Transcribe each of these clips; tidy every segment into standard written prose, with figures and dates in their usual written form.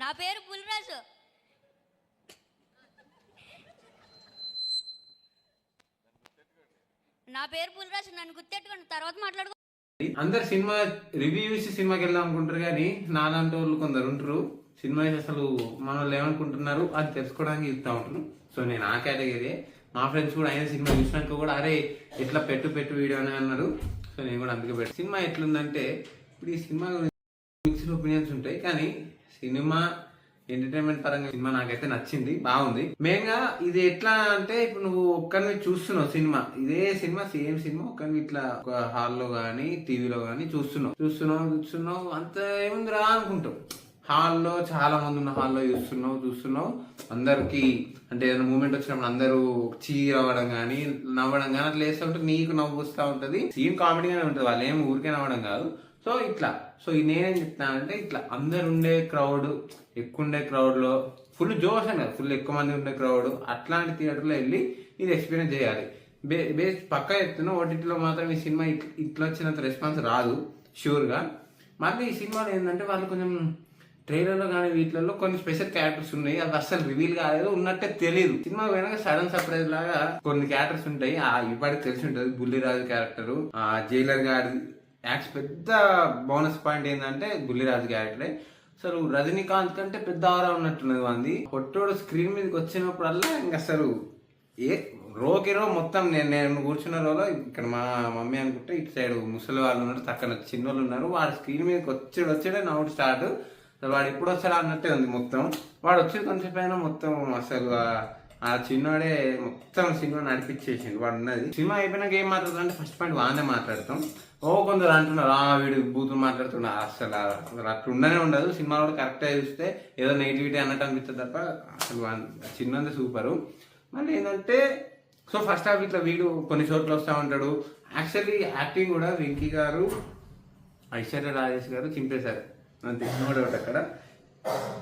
నా పేరు పులిరాజు. నా పేరు పులిరాజు, నన్ను గుర్తెట్టుకోండి, తర్వాత మాట్లాడుకో. అందరు సినిమా రివ్యూ చూసి సినిమాకి వెళ్దాం అనుకుంటారు కానీ నాలాంటి వాళ్ళు కొందరు ఉంటారు సినిమా అసలు మన వాళ్ళు ఏమనుకుంటున్నారు అది తెలుసుకోవడానికి ఇస్తా ఉంటారు. సో నేను ఆ కేటగిరీ. మా ఫ్రెండ్స్ కూడా అయిన సినిమా చూసినాక కూడా అరే ఎట్లా పెట్టు వీడియో అని అన్నారు. సో నేను కూడా అందుకే పెట్టు. సినిమా ఎట్లుందంటే ఇప్పుడు ఈ సినిమా మిక్స్డ్ ఒపీనియన్స్ ఉంటాయి కానీ సినిమా ఎంటర్టైన్మెంట్ పరంగా సినిమా నాకైతే నచ్చింది, బాగుంది. మెయిన్ గా ఇది ఎట్లా అంటే ఇప్పుడు నువ్వు ఒక్కరిని చూస్తున్నావు సినిమా, ఇదే సినిమా సేమ్ సినిమా ఒక్కరిని ఇట్లా ఒక హాల్లో గానీ టీవీలో గానీ చూస్తున్నావు అంత ఏముందిరా అనుకుంటావు. హాల్లో చాలా మంది ఉన్న హాల్లో చూస్తున్నావు అందరికి అంటే ఏదైనా మూమెంట్ వచ్చినప్పుడు అందరూ చీర్ అవ్వడం కానీ నవ్వడం కానీ అట్లా వేస్తూ ఉంటే నీకు నవ్వు వస్తూ ఉంటది. సీన్ కామెడీగానే ఉంటుంది, వాళ్ళు ఏం ఊరికే నవ్వడం కాదు. సో ఇట్లా నేనేం చెప్తానంటే ఇట్లా అందరు ఉండే క్రౌడ్, ఎక్కువ ఉండే క్రౌడ్ లో ఫుల్ జోష్ అని ఫుల్ ఎక్కువ మంది ఉండే క్రౌడ్ అట్లాంటి థియేటర్లో వెళ్ళి ఇది ఎక్స్పీరియన్స్ చేయాలి. బేస్ పక్కా చెప్తున్నా, ఓటీటీలో మాత్రం ఈ సినిమా ఇట్లా వచ్చినంత రెస్పాన్స్ రాదు షూర్ గా. మళ్ళీ ఈ సినిమాలో ఏంటంటే వాళ్ళు కొంచెం ట్రైలర్లో కానీ వీటిలలో కొన్ని స్పెషల్ క్యారెక్టర్స్ ఉన్నాయి, అది అస్సలు రివీల్ కాలేదు, ఉన్నట్టే తెలియదు. సినిమా పోయినాక సడన్ సర్ప్రైజ్ లాగా కొన్ని క్యారెక్టర్స్ ఉంటాయి, ఇప్పటికి తెలిసి ఉంటుంది. బుల్లిరాజు క్యారెక్టర్, జైలర్ గారి యాక్స్ పెద్ద బోనస్ పాయింట్ ఏంటంటే బుల్లిరాజు క్యారెక్టరే. అసలు రజనీకాంత్ కంటే పెద్ద ఆరా ఉన్నట్టున్నది మంది. పొట్టోడు స్క్రీన్ మీదకి వచ్చినప్పుడల్లా ఇంకా అసలు రోకి రో మొత్తం నేను కూర్చున్న రోలో ఇక్కడ మా మమ్మీ అనుకుంటే ఇటు సైడ్ ముసలి వాళ్ళు ఉన్నారు, పక్కన చిన్నోళ్ళు ఉన్నారు. వాడు స్క్రీన్ మీదకి వచ్చాడే నవ్వుడు స్టార్ట్. అసలు వాడు ఎప్పుడు వస్తాడా అన్నట్టే ఉంది మొత్తం. వాడు వచ్చి కొంచెం పైన మొత్తం అసలు ఆ చిన్నవాడే మొత్తం సినిమా నడిపించేసిండు. వాడు ఉన్నది సినిమా అయిపోయినాక ఏం మాట్లాడుతుంది అంటే ఫస్ట్ పాయింట్ వానే మాట్లాడతాం. కొందరు అంటున్నారు వీడు బూతులు మాట్లాడుతున్నారు, అసలు అట్లా ఉండనే ఉండదు. సినిమా కూడా కరెక్ట్గా చూస్తే ఏదో నెగిటివిటీ అన్నట్టు అనిపిస్తుంది తప్ప అసలు చిన్నది సూపరు. మళ్ళీ ఏంటంటే సో ఫస్ట్ హాఫ్ ఇట్లా వీడు కొన్ని చోట్ల వస్తూ ఉంటాడు. యాక్చువల్లీ యాక్టింగ్ కూడా వెంకీ గారు, ఐశ్వర్య రాజేష్ గారు చింపేశారు అంతే, ఒకటి అక్కడ.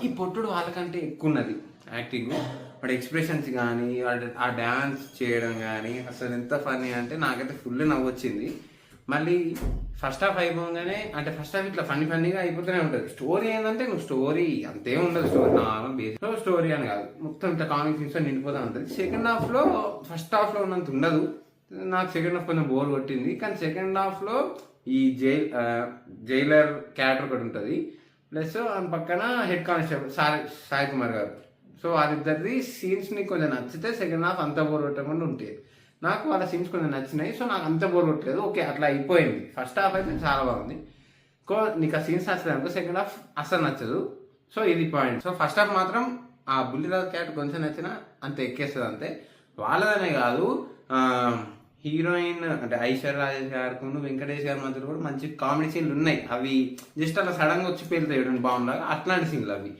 ఈ పొట్టుడు వాళ్ళకంటే ఎక్కువ ఉన్నది యాక్టింగ్. వాడి ఎక్స్ప్రెషన్స్ కానీ ఆ డ్యాన్స్ చేయడం కానీ అసలు ఎంత ఫన్నీ అంటే నాకైతే ఫుల్ నవ్వు వచ్చింది. మళ్ళీ ఫస్ట్ హాఫ్ అయిపోగానే అంటే ఫస్ట్ హాఫ్ ఇట్లా ఫన్నీగా అయిపోతూనే ఉంటుంది. స్టోరీ ఏంటంటే నువ్వు స్టోరీ అంతేం ఉండదు, స్టోరీ నార్మల్ బేస్లో స్టోరీ అని కాదు, మొత్తం ఇట్లా కామిక్ సీన్స్ నిండిపోతూ ఉంటుంది. సెకండ్ హాఫ్లో ఫస్ట్ హాఫ్లో ఉన్నంత ఉండదు. నాకు సెకండ్ హాఫ్ కొంచెం బోర్ కొట్టింది. కానీ సెకండ్ హాఫ్లో ఈ జైలర్ క్యారెక్టర్ ఒకటి ఉంటుంది, ప్లస్ పక్కన హెడ్ కానిస్టేబుల్ సాయి కుమార్ గారు. సో వాళ్ళిద్దరిది సీన్స్ ని కొంచెం నచ్చితే సెకండ్ హాఫ్ అంత బోర్ కొట్టకుండా ఉంటాయి. నాకు వాళ్ళ సీన్స్ కొంచెం నచ్చినాయి, సో నాకు అంత బోర్ కొట్టలేదు. ఓకే అట్లా అయిపోయింది. ఫస్ట్ హాఫ్ అయితే చాలా బాగుంది. నీకు ఆ సీన్స్ నచ్చలేదు, సెకండ్ హాఫ్ అసలు నచ్చదు. సో ఇది పాయింట్. సో ఫస్ట్ హాఫ్ మాత్రం ఆ బుల్లిరాజు క్యారెక్టర్ కొంచెం నచ్చినా అంత ఎక్కేస్తుంది అంతే. వాళ్ళదనే కాదు, హీరోయిన్ అంటే ఐశ్వర్య రాజేష్ గారు వెంకటేష్ గారి మధ్యలో కూడా మంచి కామెడీ సీన్లు ఉన్నాయి. అవి జస్ట్ అలా సడన్ గా వచ్చి పేలుతాయి బాగుండగా అట్లాంటి సీన్లు అవి.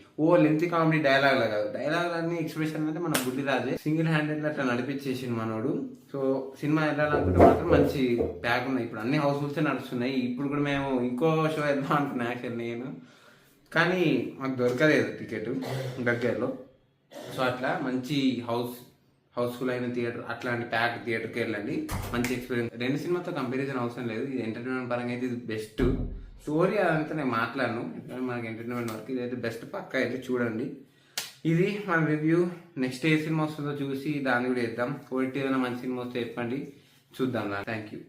లెంత్ కామెడీ డైలాగ్ లా కాదు, డైలాగ్ అన్ని ఎక్స్ప్రెషన్ అంటే మన బుల్లిరాజే సింగిల్ హ్యాండెడ్ అట్లా నడిపించేసింది మనోడు. సో సినిమా వెళ్ళాలనుకుంటే మాత్రం మంచి ప్యాక్ ఉన్నాయి. ఇప్పుడు అన్ని హౌస్ఫుల్స్ నడుస్తున్నాయి. ఇప్పుడు కూడా మేము ఇంకో షో వెళ్దాం అనుకున్నా యాక్చువల్ నేను, కానీ మాకు దొరకలేదు టికెట్ దగ్గరలో. సో అట్లా మంచి హౌస్ఫుల్ అయిన థియేటర్, అట్లాంటి ప్యాక్ థియేటర్కి వెళ్ళండి, మంచి ఎక్స్పీరియన్స్. రెండు సినిమాతో కంపారిజన్ అవసరం లేదు, ఇది ఎంటర్టైన్మెంట్ పరంగా అయితే ఇది బెస్ట్. స్టోరీ అదంతా నేను మాట్లాడను, మనకి ఎంటర్టైన్మెంట్ వరకు ఇదైతే బెస్ట్, పక్కా అయితే చూడండి. ఇది మన రివ్యూ. నెక్స్ట్ ఏ సినిమా వస్తుందో చూసి దాన్ని కూడా వేద్దాం. ఓటీ ఏదైనా మంచి సినిమా వస్తే చెప్పండి, చూద్దాం. Thank you.